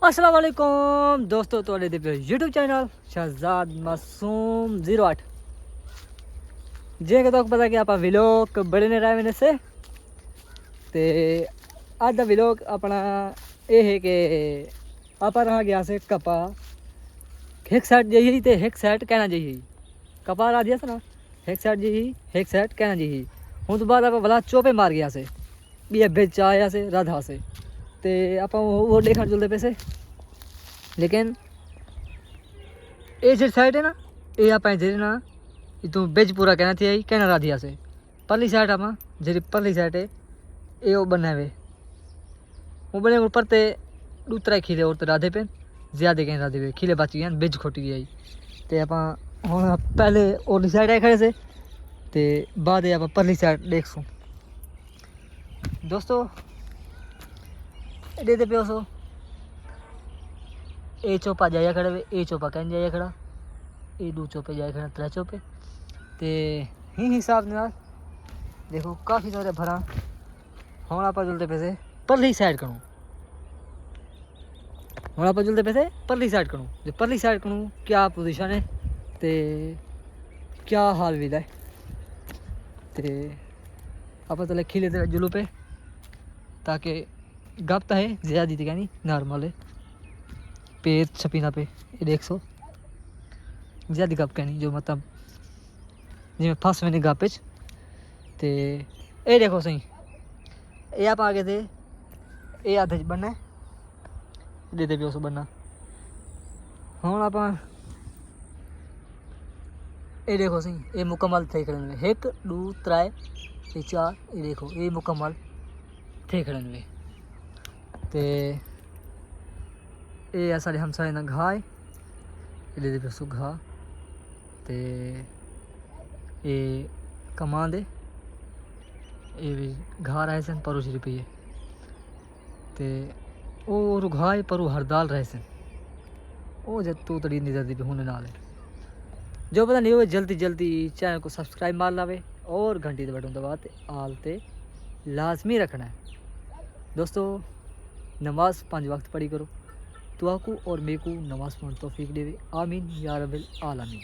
अस्सलाम वालेकुम दोस्तों, ਤੁਹਾਡੇ ਦੇ YouTube चैनल शहजाद मासूम 08 ਜੇ ਕਿ ਤੁਹਾਨੂੰ ਪਤਾ ਕਿ ਆਪਾਂ ਵਲੌਗ ਬੜੇ ਨੇ ਰਾਇ ਸੇ ਤੇ ਅੱਜ ਦਾ ਵਲੌਗ ਆਪਣਾ ਇਹ ਹੈ ਕਿ ਆਪਾਂ ਰਹਾ ਗਿਆ ਸੇ ਕਪਾ ਇੱਕ ਸਾਈਡ ਜਿਹੀ ਤੇ ਇੱਕ ਸਾਈਡ ਕਹਿਣਾ ਜਿਹੀ ਕਪਾ ਰਾ ਦਿਆ ਸੀ ਨਾ ਇੱਕ ਸਾਈਡ ਜਿਹੀ ਇੱਕ ਸਾਈਡ ਕਹਿਣਾ ਜਿਹੀ ਹੁਣ ਤੋਂ ਬਾਅਦ ਆਪਾਂ ਬਲਾ ਚੋਪੇ ਮਾਰ ਗਿਆ ਸੇ ਵੀ ਇਹ ਵਿੱਚ ਆਇਆ ਸੇ ਰਾਧਾ ਸੇ ਤੇ ਆਪਾਂ ਉਹ ਦੇਖਣ ਚਲਦੇ ਪਏ ਸੇ लेकिन ये जो साइड है ना ये आप ना तो बेज पूरा कहना थी कहना राधिया से परली साइड आप जी परली साइड है ये वो बने हुए वो बने ऊपर ते दूसरा खिले और तो राधे पे ज़्यादा कहीं राधे पे खिले बच गए बेज खोटी गई तो आप हम पहले और साइड आए खड़े से तो बाद आप परली साइड देख सो दोस्तों दे पे सो ए चौपा जाया खड़ा वे ए चौपा कहन जाया खड़ा ए दो चौपे जाया खड़ा त्रै चौपे ते ही हिसाब नाल देखो काफ़ी सारे भरा हम आप चलते पैसे परली साइड करूँ हम आप चलते पैसे परली साइड करूँ जो परली साइड करूँ क्या पोजीशन है ते क्या हाल विदा है ते आप तो खिले जुलू पे ताकि गप तो है ज़्यादा थी कहनी नॉर्मल है पेड़ छपीना पे ये देख सो ज़्यादा गप कहनी जो मतलब जिमें फस मैंने गप ते ये देखो सही ये आप आगे थे ये आधे बनना दे दे भी उस बनना हम आप ये देखो सही ये मुकम्मल थे खड़े में एक दो त्रै ये चार ये देखो ये मुकम्मल थे खड़े में ते ये सारे हमसाए ना घा है ये दे सो घा ते ये कमान दे ये भी घा रहे सन परू रुपये ते वो घा है परू हरदाल रहे सन वो जब तू तड़ी नहीं जाती पे होने नाल जो पता नहीं हो जल्दी जल्दी चैनल को सब्सक्राइब मार लावे और घंटी के बटन दबा आल ते लाजमी रखना है दोस्तों। नमाज 5 वक्त पढ़ी करो दुआ को और मेरे को नमाज पढ़ने तौफीक देवे आमीन या रब्बिल आलमीन।